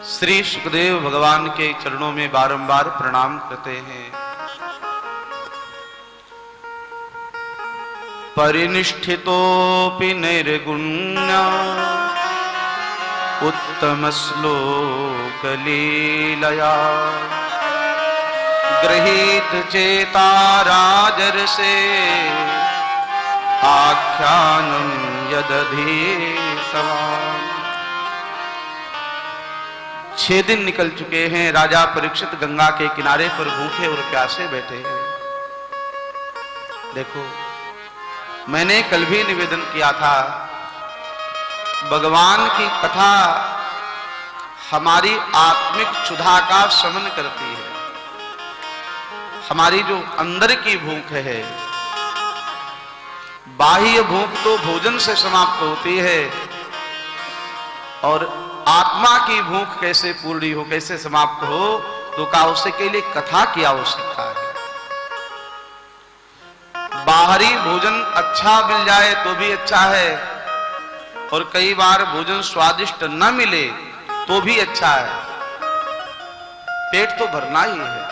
श्री सुखदेव भगवान के चरणों में बारंबार प्रणाम करते हैं। परिनिष्ठितोऽपि निर्गुण्य उत्तम श्लोकलीलया गृहीत चेता राजर्षे आख्यानं यदधीतवान्। 6 दिन निकल चुके हैं। राजा परीक्षित गंगा के किनारे पर भूखे और प्यासे बैठे हैं। देखो, मैंने कल भी निवेदन किया था, भगवान की कथा हमारी आत्मिक क्षुधा का शमन करती है। हमारी जो अंदर की भूख है, बाह्य भूख तो भोजन से समाप्त होती है, और आत्मा की भूख कैसे पूरी हो, कैसे समाप्त हो, तो का उसके लिए कथा की आवश्यकता है। बाहरी भोजन अच्छा मिल जाए तो भी अच्छा है, और कई बार भोजन स्वादिष्ट न मिले तो भी अच्छा है। पेट तो भरना ही है।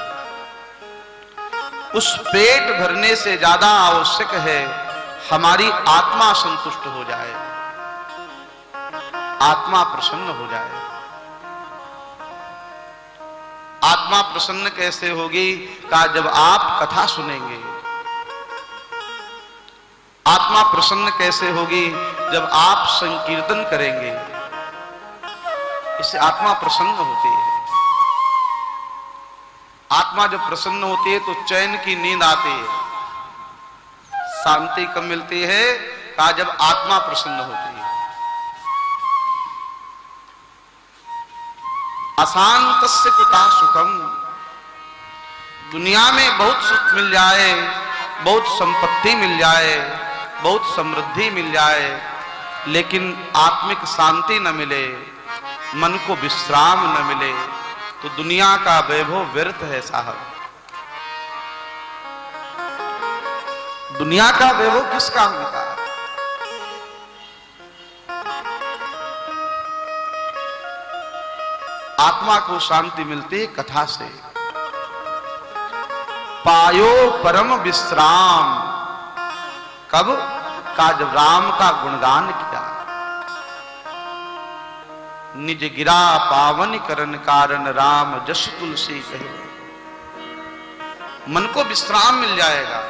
उस पेट भरने से ज्यादा आवश्यक है हमारी आत्मा संतुष्ट हो जाए, आत्मा प्रसन्न हो जाए। आत्मा प्रसन्न कैसे होगी? का जब आप कथा सुनेंगे। आत्मा प्रसन्न कैसे होगी? जब आप संकीर्तन करेंगे। इससे आत्मा प्रसन्न होती है। आत्मा जब प्रसन्न होती है तो चैन की नींद आती है। शांति कब मिलती है? का जब आत्मा प्रसन्न होती है। अशांतस्य कुतः सुखम। दुनिया में बहुत सुख मिल जाए, बहुत संपत्ति मिल जाए, बहुत समृद्धि मिल जाए, लेकिन आत्मिक शांति न मिले, मन को विश्राम न मिले, तो दुनिया का वैभव व्यर्थ है साहब। दुनिया का वैभव किस काम का? आत्मा को शांति मिलती है कथा से। पायो परम विश्राम। कब? का जब राम का गुणगान किया। निज गिरा पावन करन कारण राम जस तुलसी कहे। मन को विश्राम मिल जाएगा,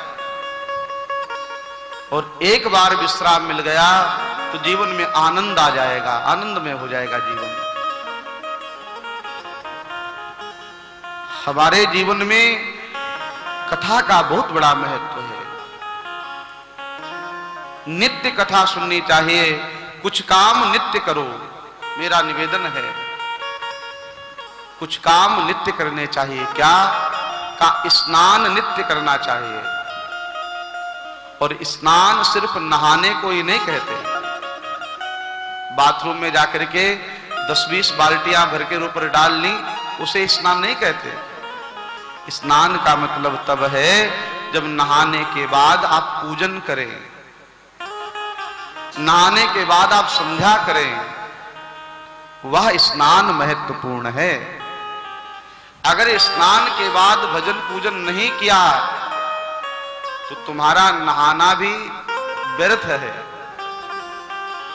और एक बार विश्राम मिल गया तो जीवन में आनंद आ जाएगा, आनंदमय हो जाएगा जीवन। हमारे जीवन में कथा का बहुत बड़ा महत्व है। नित्य कथा सुननी चाहिए। कुछ काम नित्य करो, मेरा निवेदन है। कुछ काम नित्य करने चाहिए। क्या? का स्नान नित्य करना चाहिए। और स्नान सिर्फ नहाने को ही नहीं कहते। बाथरूम में जाकर के 10-20 बाल्टियां भर के ऊपर डाल ली, उसे स्नान नहीं कहते। स्नान का मतलब तब है जब नहाने के बाद आप पूजन करें, नहाने के बाद आप संध्या करें, वह स्नान महत्वपूर्ण है। अगर स्नान के बाद भजन पूजन नहीं किया तो तुम्हारा नहाना भी व्यर्थ है।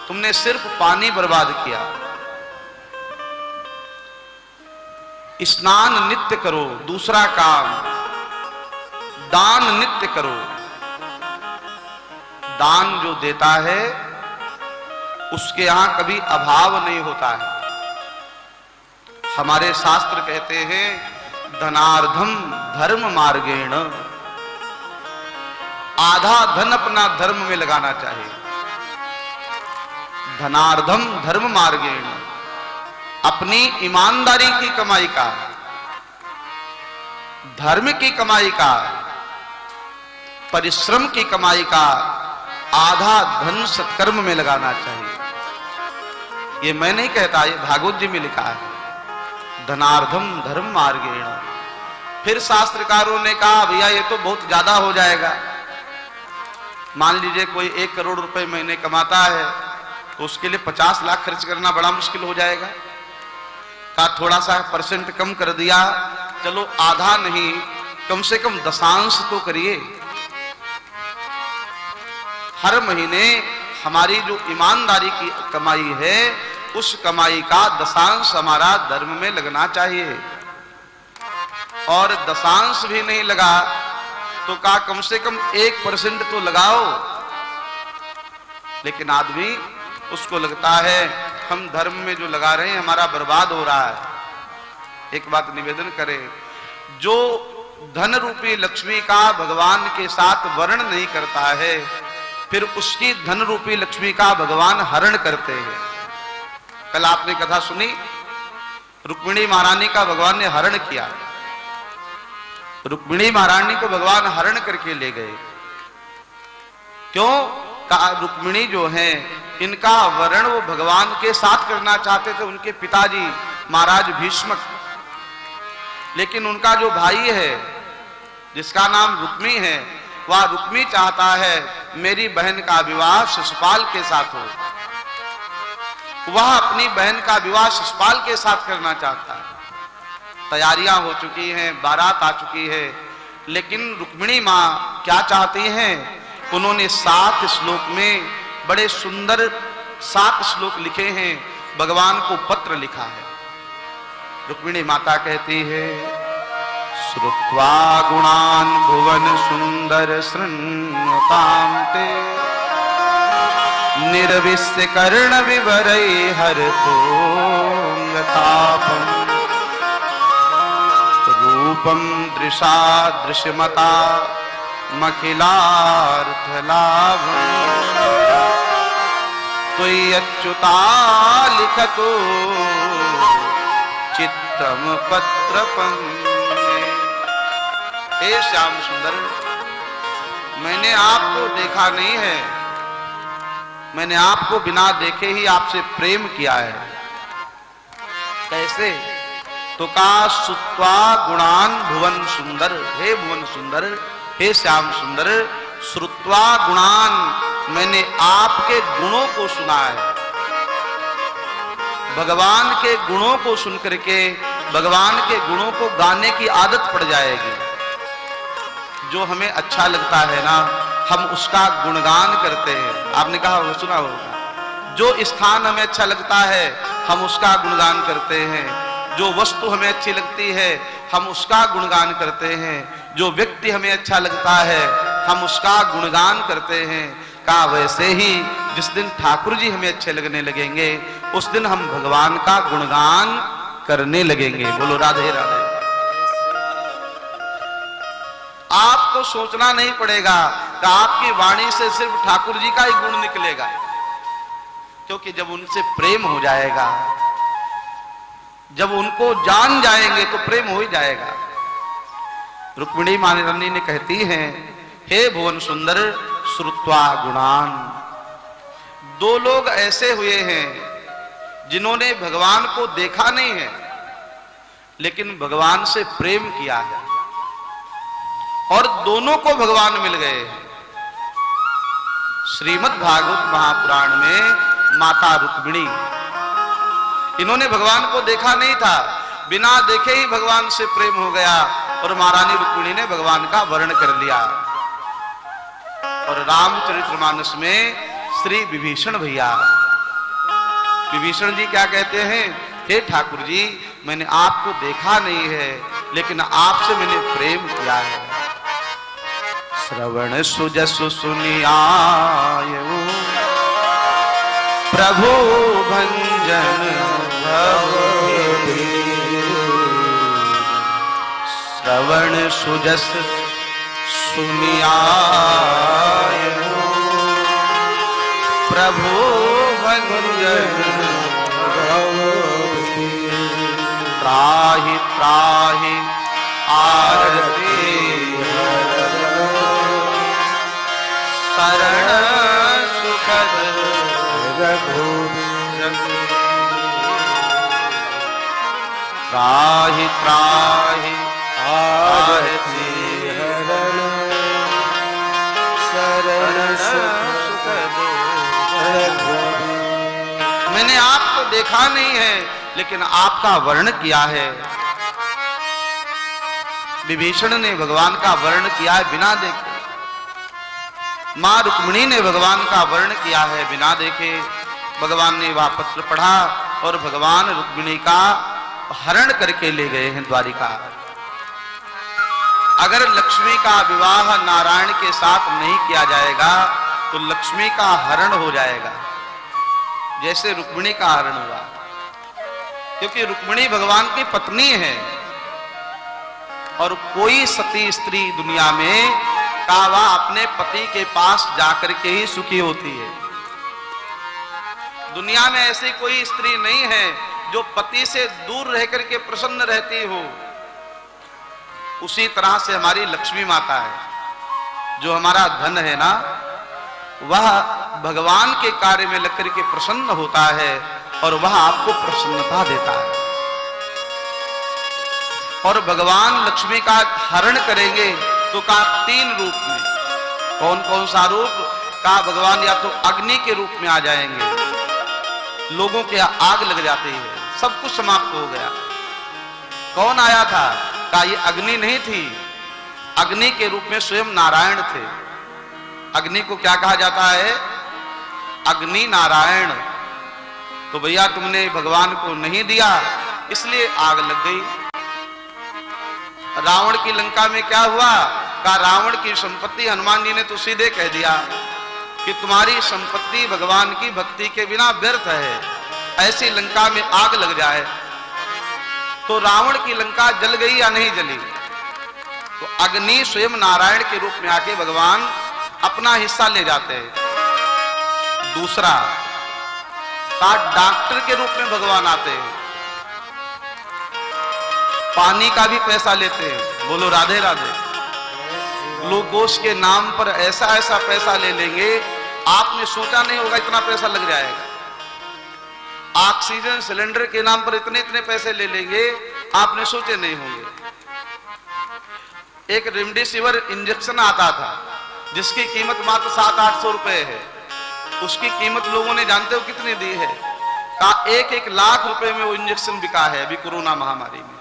तुमने सिर्फ पानी बर्बाद किया। स्नान नित्य करो। दूसरा काम, दान नित्य करो। दान जो देता है उसके यहां कभी अभाव नहीं होता है। हमारे शास्त्र कहते हैं धनार्धम धर्म मार्गेण। आधा धन अपना धर्म में लगाना चाहिए। धनार्धम धर्म मार्गेण, अपनी ईमानदारी की कमाई का, धर्म की कमाई का, परिश्रम की कमाई का आधा धन सत्कर्म में लगाना चाहिए। ये मैं नहीं कहता, ये भागवत जी में लिखा है। धनार्धम धर्म मार्गेण। फिर शास्त्रकारों ने कहा भैया ये तो बहुत ज्यादा हो जाएगा। मान लीजिए कोई 1 करोड़ रुपए महीने कमाता है तो उसके लिए 50 लाख खर्च करना बड़ा मुश्किल हो जाएगा। का थोड़ा सा % कम कर दिया, चलो आधा नहीं कम से कम दशांश तो करिए। हर महीने हमारी जो ईमानदारी की कमाई है उस कमाई का दशांश हमारा धर्म में लगना चाहिए। और दशांश भी नहीं लगा तो का कम से कम 1% तो लगाओ। लेकिन आदमी उसको लगता है हम धर्म में जो लगा रहे हैं हमारा बर्बाद हो रहा है। एक बात निवेदन करें, जो धन रूपी लक्ष्मी का भगवान के साथ वर्ण नहीं करता है फिर उसकी धन रूपी लक्ष्मी का भगवान हरण करते हैं। कल आपने कथा सुनी, रुक्मिणी महारानी का भगवान ने हरण किया। रुक्मिणी महारानी को भगवान हरण करके ले गए। क्यों? कहा रुक्मिणी जो है इनका वर्ण वो भगवान के साथ करना चाहते थे उनके पिताजी महाराज भीष्मक। लेकिन उनका जो भाई है जिसका नाम रुक्मी है वह रुक्मी चाहता है मेरी बहन का विवाह शिशुपाल के साथ हो। वह अपनी बहन का विवाह शिशुपाल के साथ करना चाहता है। तैयारियां हो चुकी हैं, बारात आ चुकी है, लेकिन रुक्मिणी मां क्या चाहती हैं? उन्होंने 7 श्लोक में बड़े सुंदर 7 श्लोक लिखे हैं, भगवान को पत्र लिखा है। रुक्मिणी माता कहती है श्रुत्वा गुणान् भुवन सुंदर शृण्वतां ते निर्विश्य कर्ण विवरै हरतोंगतापम् रूपम दृशा दृश्यमता मखिलार्थलाभ त्वय्यच्युता लिखतो चित्रम पत्रपं। हे श्याम सुंदर, मैंने आपको देखा नहीं है, मैंने आपको बिना देखे ही आपसे प्रेम किया है। कैसे? तो का सुत्वा गुणान भुवन सुंदर, हे भुवन सुंदर, हे श्याम सुंदर, श्रुत्वा गुणान, मैंने आपके गुणों को सुना है। भगवान के गुणों को सुन करके भगवान के गुणों को गाने की आदत पड़ जाएगी। जो हमें अच्छा लगता है ना हम उसका गुणगान करते हैं। आपने कहा होगा, सुना होगा। जो स्थान हमें अच्छा लगता है हम उसका गुणगान करते हैं। जो वस्तु हमें अच्छी लगती है हम उसका गुणगान करते हैं। जो व्यक्ति हमें अच्छा लगता है हम उसका गुणगान करते हैं। का वैसे ही जिस दिन ठाकुर जी हमें अच्छे लगने लगेंगे उस दिन हम भगवान का गुणगान करने लगेंगे। बोलो राधे राधे। आपको सोचना नहीं पड़ेगा कि आपकी वाणी से सिर्फ ठाकुर जी का ही गुण निकलेगा, क्योंकि जब उनसे प्रेम हो जाएगा, जब उनको जान जाएंगे तो प्रेम हो ही जाएगा। रुक्मिणी महारानी ने कहती हैं, हे भुवन सुंदर श्रुत्वा गुणान। 2 लोग ऐसे हुए हैं जिन्होंने भगवान को देखा नहीं है लेकिन भगवान से प्रेम किया है और दोनों को भगवान मिल गए। श्रीमद् भागवत महापुराण में माता रुक्मिणी, इन्होंने भगवान को देखा नहीं था, बिना देखे ही भगवान से प्रेम हो गया और महारानी रुक्मिणी ने भगवान का वर्ण कर लिया। और रामचरितमानस में श्री विभीषण भैया, विभीषण जी क्या कहते हैं? हे ठाकुर जी, मैंने आपको देखा नहीं है लेकिन आपसे मैंने प्रेम किया है। श्रवण सुजसु सुनियायु प्रभु भंजन श्रवण सुजस सुनियायु प्रभु भंजन त्राहि त्राहि आरती शरण सुखद रघुवीर त्राहि त्राहि आरती हरण शरण सुख दो। मैंने आपको देखा नहीं है लेकिन आपका वर्ण किया है। विभीषण ने भगवान का वर्ण किया है बिना देखे, मां रुक्मिणी ने भगवान का वर्ण किया है बिना देखे। भगवान ने वह पत्र पढ़ा और भगवान रुक्मिणी का हरण करके ले गए हैं द्वारिका। अगर लक्ष्मी का विवाह नारायण के साथ नहीं किया जाएगा तो लक्ष्मी का हरण हो जाएगा, जैसे रुक्मिणी का हरण हुआ। क्योंकि रुक्मिणी भगवान की पत्नी है और कोई सती स्त्री दुनिया में का वह अपने पति के पास जाकर के ही सुखी होती है। दुनिया में ऐसी कोई स्त्री नहीं है जो पति से दूर रह करके प्रसन्न रहती हो। उसी तरह से हमारी लक्ष्मी माता है, जो हमारा धन है ना, वह भगवान के कार्य में लग करके प्रसन्न होता है और वह आपको प्रसन्नता देता है। और भगवान लक्ष्मी का हरण करेंगे तो का 3 रूप में। कौन कौन सा रूप? का भगवान या तो अग्नि के रूप में आ जाएंगे, लोगों के आग लग जाती है, सब कुछ समाप्त हो गया। कौन आया था? का ये अग्नि नहीं थी, अग्नि के रूप में स्वयं नारायण थे। अग्नि को क्या कहा जाता है? अग्नि नारायण। तो भैया तुमने भगवान को नहीं दिया इसलिए आग लग गई। रावण की लंका में क्या हुआ? का रावण की संपत्ति हनुमान जी ने तो सीधे कह दिया कि तुम्हारी संपत्ति भगवान की भक्ति के बिना व्यर्थ है, ऐसी लंका में आग लग जाए। तो रावण की लंका जल गई या नहीं जली? तो अग्नि स्वयं नारायण के रूप में आके भगवान अपना हिस्सा ले जाते हैं। दूसरा का डॉक्टर के रूप में भगवान आते हैं, पानी का भी पैसा लेते हैं। बोलो राधे राधे। ग्लूकोज के नाम पर ऐसा ऐसा पैसा ले लेंगे, आपने सोचा नहीं होगा इतना पैसा लग जाएगा। ऑक्सीजन सिलेंडर के नाम पर इतने इतने पैसे ले लेंगे, आपने सोचे नहीं होंगे। एक रेमडेसिविर इंजेक्शन आता था जिसकी कीमत मात्र 700-800 रुपए है, उसकी कीमत लोगों ने जानते हो कितनी दी है? का 1-1 लाख रुपए में वो इंजेक्शन बिका है अभी कोरोना महामारी में।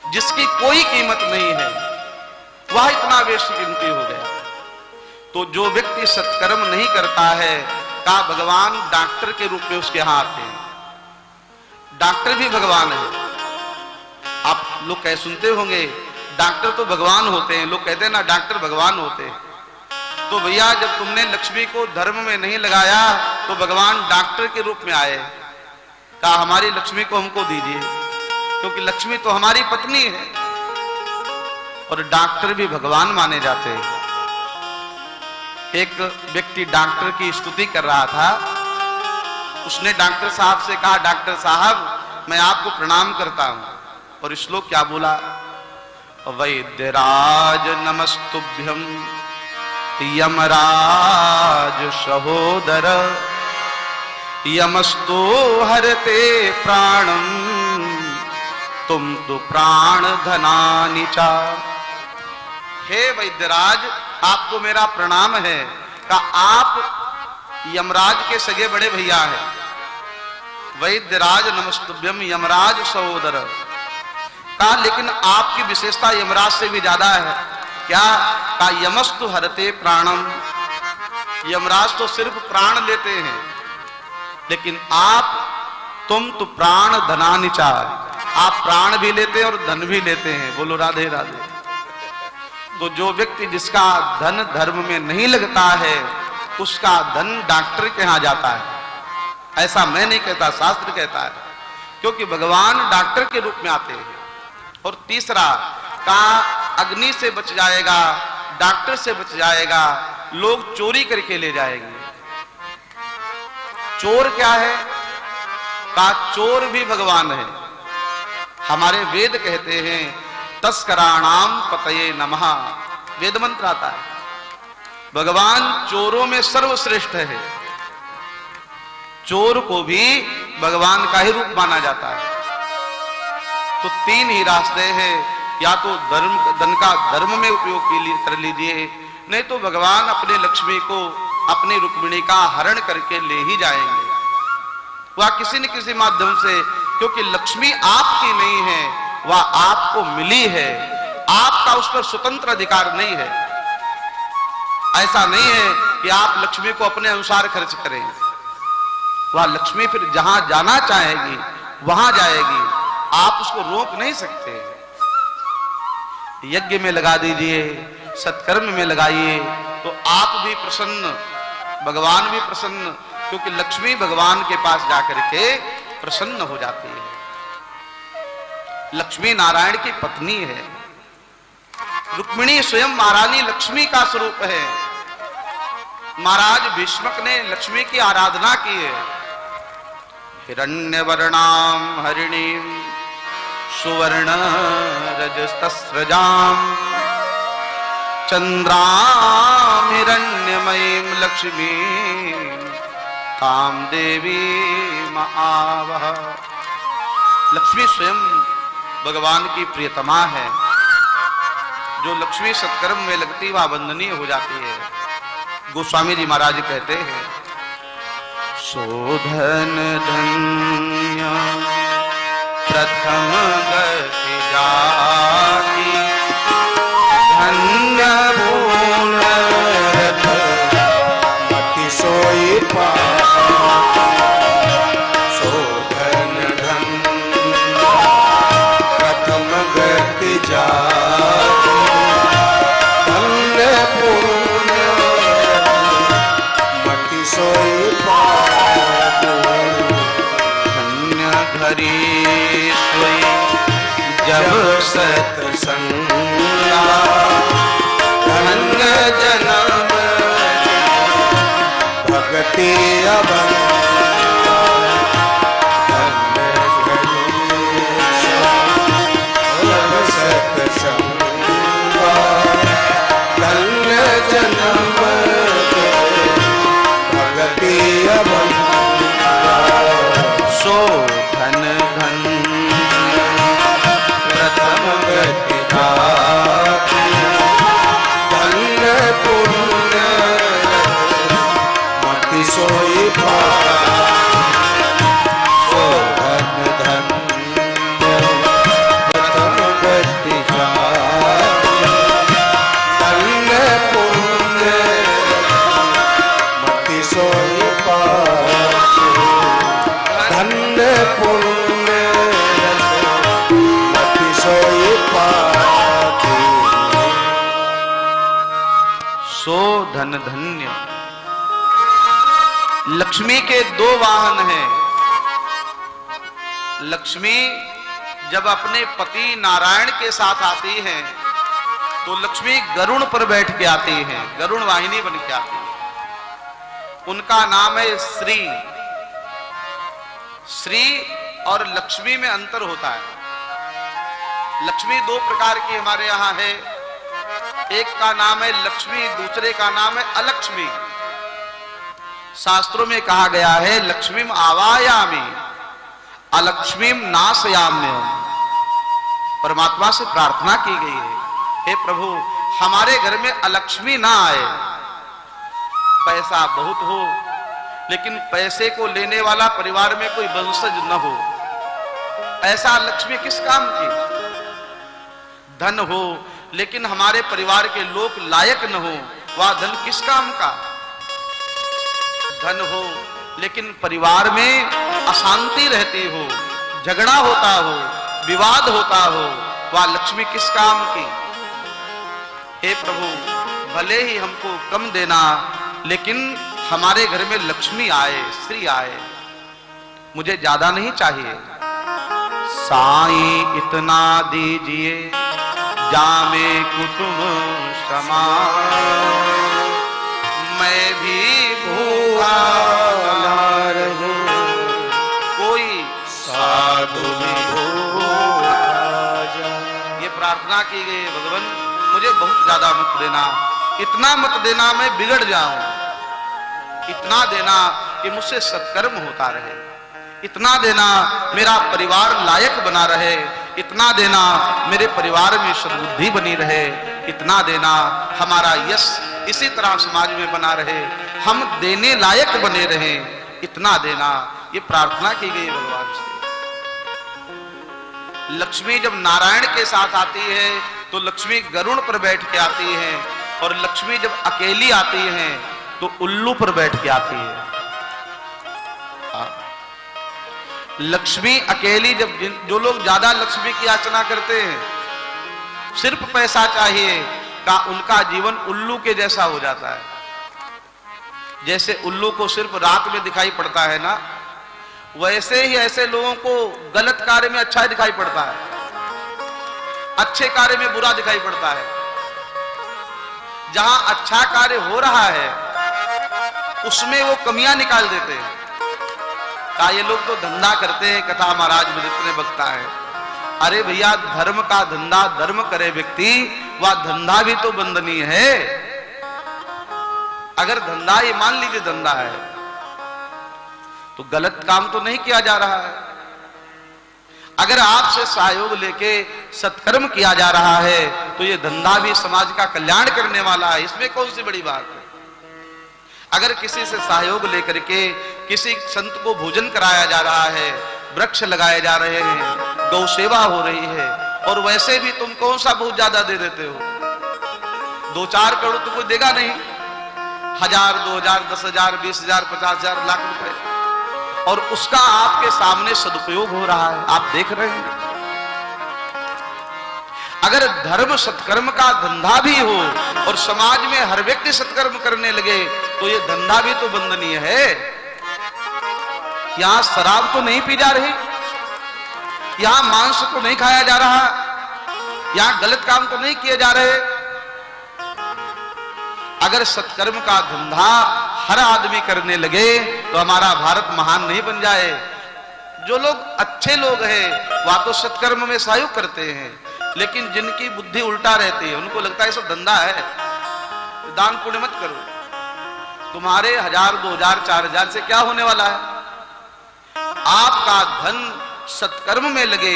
जिसकी कोई कीमत नहीं है वह इतना बेशकीमती हो गया। तो जो व्यक्ति सत्कर्म नहीं करता है का भगवान डॉक्टर के रूप में उसके यहां आते हैं। डॉक्टर भी भगवान है। आप लोग कह सुनते होंगे डॉक्टर तो भगवान होते हैं, लोग कहते हैं ना डॉक्टर भगवान होते हैं। तो भैया जब तुमने लक्ष्मी को धर्म में नहीं लगाया तो भगवान डॉक्टर के रूप में आए। कहा हमारी लक्ष्मी को हमको दीजिए, क्योंकि लक्ष्मी तो हमारी पत्नी है। और डॉक्टर भी भगवान माने जाते हैं। एक व्यक्ति डॉक्टर की स्तुति कर रहा था, उसने डॉक्टर साहब से कहा डॉक्टर साहब मैं आपको प्रणाम करता हूं। और श्लोक क्या बोला? वैद्यराज नमस्तुभ्यम यमराज सहोदर यमस्तो हरते प्राणम तुम तो प्राण धनानि चा। हे वैद्यराज आपको मेरा प्रणाम है। का आप यमराज के सगे बड़े भैया हैं। वैद्यराज नमस्तुभ्यम यमराज सहोदर। का लेकिन आपकी विशेषता यमराज से भी ज्यादा है। क्या? का यमस्तु हरते प्राणम। यमराज तो सिर्फ प्राण लेते हैं, लेकिन तुम तो प्राण धनानि चा। आप प्राण भी लेते हैं और धन भी लेते हैं। बोलो राधे राधे। तो जो व्यक्ति जिसका धन धर्म में नहीं लगता है उसका धन डॉक्टर के यहां जाता है। ऐसा मैं नहीं कहता, शास्त्र कहता है, क्योंकि भगवान डॉक्टर के रूप में आते हैं। और तीसरा का अग्नि से बच जाएगा, डॉक्टर से बच जाएगा, लोग चोरी करके ले जाएंगे। चोर क्या है? का चोर भी भगवान है। हमारे वेद कहते हैं तस्कराणाम पतये नमः। वेद मंत्र आता है। भगवान चोरों में सर्वश्रेष्ठ है। चोर को भी भगवान का ही रूप माना जाता है। तो 3 ही रास्ते हैं। या तो धन का धर्म में उपयोग कर लीजिए, नहीं तो भगवान अपने लक्ष्मी को अपनी रुक्मिणी का हरण करके ले ही जाएंगे। वह किसी न किसी माध्यम से, क्योंकि लक्ष्मी आपकी नहीं है, वह आपको मिली है, आपका उस पर स्वतंत्र अधिकार नहीं है। ऐसा नहीं है कि आप लक्ष्मी को अपने अनुसार खर्च करें। वह लक्ष्मी फिर जहां जाना चाहेगी वहां जाएगी, आप उसको रोक नहीं सकते। यज्ञ में लगा दीजिए, सत्कर्म में लगाइए, तो आप भी प्रसन्न, भगवान भी प्रसन्न, क्योंकि लक्ष्मी भगवान के पास जाकर के प्रसन्न हो जाती है। लक्ष्मी नारायण की पत्नी है। रुक्मिणी स्वयं महारानी लक्ष्मी का स्वरूप है। महाराज भीष्मक ने लक्ष्मी की आराधना की है। हिरण्यवर्णाम हरिणीम सुवर्ण रजस्तस्रजाम चंद्राम हिरण्यमयीम लक्ष्मी ताम देवी महावह। लक्ष्मी स्वयं भगवान की प्रियतमा है। जो लक्ष्मी सत्कर्म में लगती वह वंदनीय हो जाती है। गोस्वामी जी महाराज कहते हैं, शोधन धन्य प्रथम गति जाति धन्य पूर्ण मति सोई शोधन धन्य प्रथम गति जाति धन्य पूर्ण मति सोई धन्य धरी सोई जब सत्संगा धन्य जन्म भक्ति अभंग धन्य जन्म भक्ति अभंग सो धन धन्य प्रथम गति जाति धन्य पुण्य मति सोई सो धन धन्य प्रथम गति जाति धन्य पुण्य मति सोई धन्य पुण्य मति सोई सो धन धन्य। लक्ष्मी के दो वाहन हैं। लक्ष्मी जब अपने पति नारायण के साथ आती हैं तो लक्ष्मी गरुड़ पर बैठ के आती हैं, गरुड़ वाहिनी बन के आती है। उनका नाम है श्री। श्री और लक्ष्मी में अंतर होता है। लक्ष्मी दो प्रकार की हमारे यहां है। एक का नाम है लक्ष्मी, दूसरे का नाम है अलक्ष्मी। शास्त्रों में कहा गया है लक्ष्मीम आवायामी अलक्ष्मीम नाशयाम्यहम। परमात्मा से प्रार्थना की गई है, हे प्रभु हमारे घर में अलक्ष्मी ना आए। पैसा बहुत हो लेकिन पैसे को लेने वाला परिवार में कोई वंशज न हो, ऐसा लक्ष्मी किस काम की। धन हो लेकिन हमारे परिवार के लोग लायक न हो, वह धन किस काम का। धन हो लेकिन परिवार में अशांति रहती हो, झगड़ा होता हो, विवाद होता हो, वह लक्ष्मी किस काम की। हे प्रभु भले ही हमको कम देना लेकिन हमारे घर में लक्ष्मी आए, श्री आए, मुझे ज्यादा नहीं चाहिए। साईं इतना दीजिए जामे कुटुंब समान, मैं भी भूखा ना रहूं, कोई साधु भी भूखा जाए। ये प्रार्थना की गई है, भगवान मुझे बहुत ज्यादा मत देना, इतना मत देना मैं बिगड़ जाऊं, इतना देना कि मुझसे सत्कर्म होता रहे, इतना देना मेरा परिवार लायक बना रहे, इतना देना मेरे परिवार में सद्बुद्धि बनी रहे, इतना देना हमारा यश इसी तरह समाज में बना रहे, हम देने लायक बने रहे, इतना देना। ये प्रार्थना की गई भगवान से। लक्ष्मी जब नारायण के साथ आती है तो लक्ष्मी गरुड़ पर बैठ के आती है, और लक्ष्मी जब अकेली आती है तो उल्लू पर बैठ के आती है। लक्ष्मी अकेली, जब जो लोग ज्यादा लक्ष्मी की याचना करते हैं, सिर्फ पैसा चाहिए का, उनका जीवन उल्लू के जैसा हो जाता है। जैसे उल्लू को सिर्फ रात में दिखाई पड़ता है ना, वैसे ही ऐसे लोगों को गलत कार्य में अच्छा दिखाई पड़ता है, अच्छे कार्य में बुरा दिखाई पड़ता है। जहां अच्छा कार्य हो रहा है उसमें वो कमियां निकाल देते हैं। का ये लोग तो धंधा करते हैं, कथा महाराज में इतने बकता है। अरे भैया, धर्म का धंधा धर्म करे व्यक्ति, वह धंधा भी तो बंदनीय है। अगर धंधा, ये मान लीजिए धंधा है, तो गलत काम तो नहीं किया जा रहा है। अगर आपसे सहयोग लेके सत्कर्म किया जा रहा है तो ये धंधा भी समाज का कल्याण करने वाला है, इसमें कौन सी बड़ी बात है। अगर किसी से सहयोग लेकर के किसी संत को भोजन कराया जा रहा है, वृक्ष लगाए जा रहे हैं, गौ सेवा हो रही है, और वैसे भी तुम कौन सा बहुत ज्यादा दे देते हो, 2-4 करोड़ तो कोई देगा नहीं, 1000, 2000, 10,000, 20,000, 50,000, लाख रुपए, और उसका आपके सामने सदुपयोग हो रहा है, आप देख रहे हैं। अगर धर्म सत्कर्म का धंधा भी हो और समाज में हर व्यक्ति सत्कर्म करने लगे तो ये धंधा भी तो बंदनीय है। यहां शराब तो नहीं पी जा रही, यहां मांस तो नहीं खाया जा रहा, यहां गलत काम तो नहीं किए जा रहे। अगर सत्कर्म का धंधा हर आदमी करने लगे तो हमारा भारत महान नहीं बन जाए। जो लोग अच्छे लोग हैं वह तो सत्कर्म में सहयोग करते हैं, लेकिन जिनकी बुद्धि उल्टा रहती है उनको लगता है सब धंधा है, दान पुण्य मत करो, तुम्हारे 1000, 2000, 4000 से क्या होने वाला है। आपका धन सत्कर्म में लगे,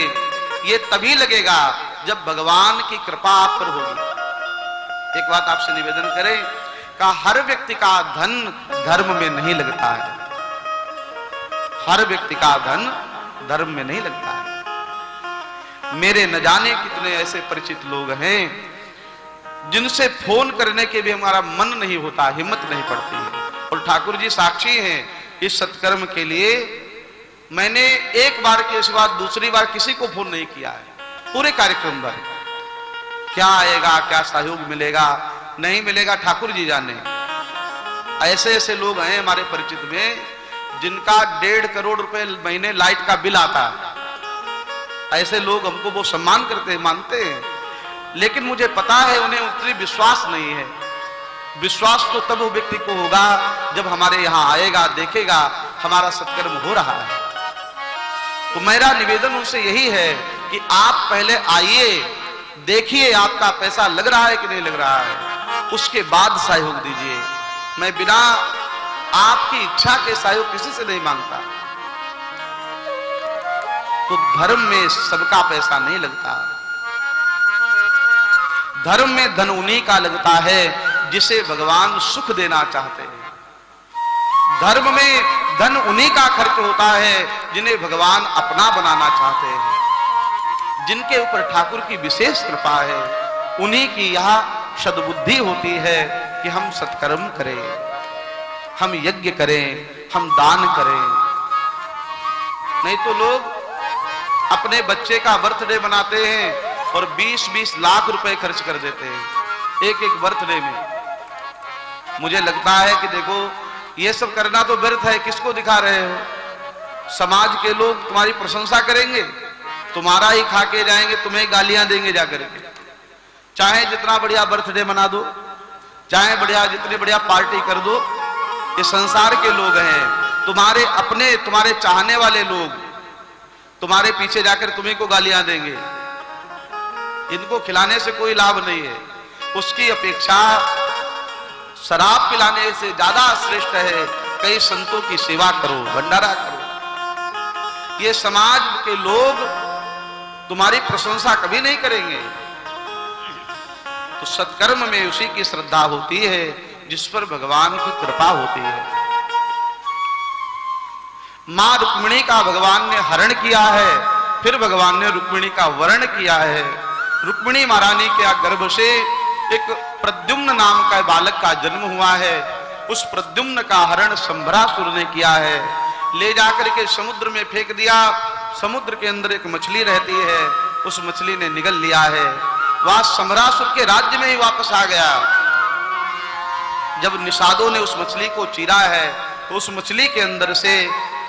ये तभी लगेगा जब भगवान की कृपा आप पर होगी। एक बात आपसे निवेदन करें कि हर व्यक्ति का धन धर्म में नहीं लगता है, हर व्यक्ति का धन धर्म में नहीं लगता है। मेरे न जाने कितने ऐसे परिचित लोग हैं जिनसे फोन करने के भी हमारा मन नहीं होता, हिम्मत नहीं पड़ती है, और ठाकुर जी साक्षी हैं इस सत्कर्म के लिए। मैंने एक बार के सिवा दूसरी बार किसी को फोन नहीं किया है पूरे कार्यक्रम भर। क्या आएगा, क्या सहयोग मिलेगा, नहीं मिलेगा, ठाकुर जी जाने। ऐसे ऐसे लोग हैं हमारे परिचित में जिनका 1.5 करोड़ रुपए महीने लाइट का बिल आता है। ऐसे लोग हमको वो सम्मान करते हैं, मानते हैं, लेकिन मुझे पता है उन्हें उतनी विश्वास नहीं है। विश्वास तो तब वो व्यक्ति को होगा जब हमारे यहाँ आएगा, देखेगा हमारा सत्कर्म हो रहा है। तो मेरा निवेदन उनसे यही है कि आप पहले आइए, देखिए आपका पैसा लग रहा है कि नहीं लग रहा है, उसके बाद सहयोग दीजिए। मैं बिना आपकी इच्छा के सहयोग किसी से नहीं मांगता। तो धर्म में सबका पैसा नहीं लगता, धर्म में धन उन्हीं का लगता है जिसे भगवान सुख देना चाहते हैं। धर्म में धन उन्हीं का खर्च होता है जिन्हें भगवान अपना बनाना चाहते हैं। जिनके ऊपर ठाकुर की विशेष कृपा है उन्हीं की यह सद्बुद्धि होती है कि हम सत्कर्म करें, हम यज्ञ करें, हम दान करें। नहीं तो लोग अपने बच्चे का बर्थडे मनाते हैं और 20-20 लाख रुपए खर्च कर देते हैं एक एक बर्थडे में। मुझे लगता है कि देखो ये सब करना तो व्यर्थ है, किसको दिखा रहे हो। समाज के लोग तुम्हारी प्रशंसा करेंगे, तुम्हारा ही खा के जाएंगे, तुम्हें गालियां देंगे जाकर के। चाहे जितना बढ़िया बर्थडे मना दो, चाहे बढ़िया जितनी बढ़िया पार्टी कर दो, ये संसार के लोग हैं, तुम्हारे अपने, तुम्हारे चाहने वाले लोग तुम्हारे पीछे जाकर तुम्हें को गालियां देंगे। इनको खिलाने से कोई लाभ नहीं है, उसकी अपेक्षा शराब पिलाने से ज्यादा श्रेष्ठ है कई संतों की सेवा करो, भंडारा करो। ये समाज के लोग तुम्हारी प्रशंसा कभी नहीं करेंगे। तो सत्कर्म में उसी की श्रद्धा होती है जिस पर भगवान की कृपा होती है। मां रुक्मिणी का भगवान ने हरण किया है, फिर भगवान ने रुक्मिणी का वर्ण किया है। रुक्मिणी महारानी के गर्भ से एक प्रद्युम्न नाम का बालक का जन्म हुआ है। उस प्रद्युम्न का हरण संभरासुर ने किया है, ले जाकर के समुद्र में फेंक दिया। समुद्र के अंदर एक मछली रहती है, उस मछली ने निगल लिया है। वह संभरासुर के राज्य में ही वापस आ गया। जब निषादों ने उस मछली को चीरा है तो उस मछली के अंदर से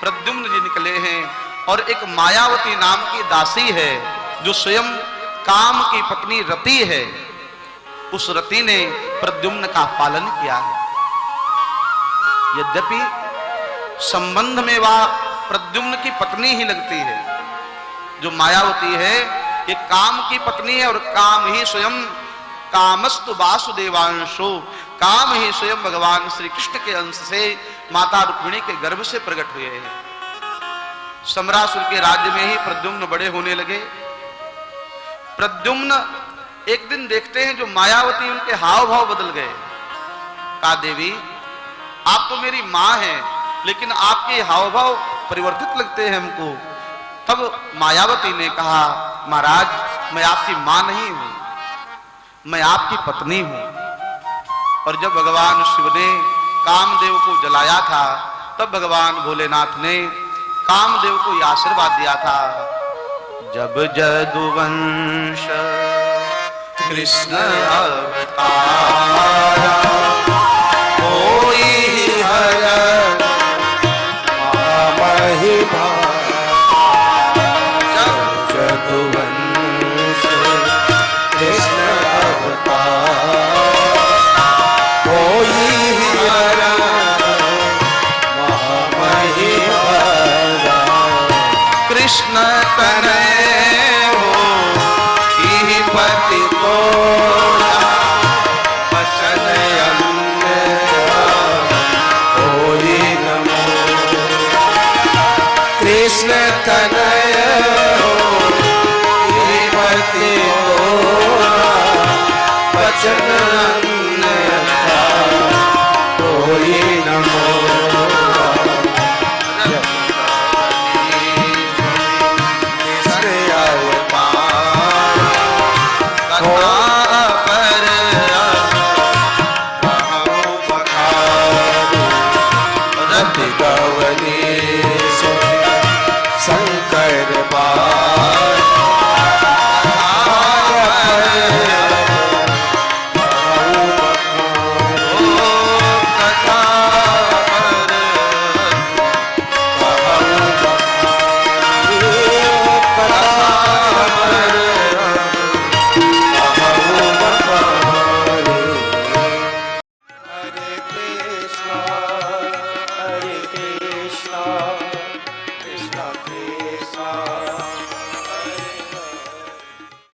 प्रद्युम्न जी निकले हैं और एक मायावती नाम की दासी है जो स्वयं काम की पत्नी रति है। उस रति ने प्रद्युम्न का पालन किया है। यद्यपि संबंध में वह प्रद्युम्न की पत्नी ही लगती है। जो मायावती है ये काम की पत्नी है और काम ही स्वयं कामस्तु वासुदेवांशो, काम ही स्वयं भगवान श्री कृष्ण के अंश से माता रुक्मिणी के गर्भ से प्रकट हुए हैं। सम्रासुर के राज्य में ही प्रद्युम्न बड़े होने लगे। प्रद्युम्न एक दिन देखते हैं जो मायावती उनके हाव भाव बदल गए। कहा देवी आप तो मेरी मां हैं लेकिन आपके हाव भाव परिवर्तित लगते हैं हमको। तब मायावती ने कहा महाराज मैं आपकी मां नहीं हूं, मैं आपकी पत्नी हूं। और जब भगवान शिव ने कामदेव को जलाया था तब भगवान भोलेनाथ ने कामदेव को यह आशीर्वाद दिया था, जब जदुवंश कृष्ण अवतारा कोई हरण महिमा जदुवंश कृष्ण अवतार कोई हरण महिमा कृष्ण तनय हो ही पति को वचन अन्य होई नमो कृष्ण तनय हो हे पति वचन अन्य होई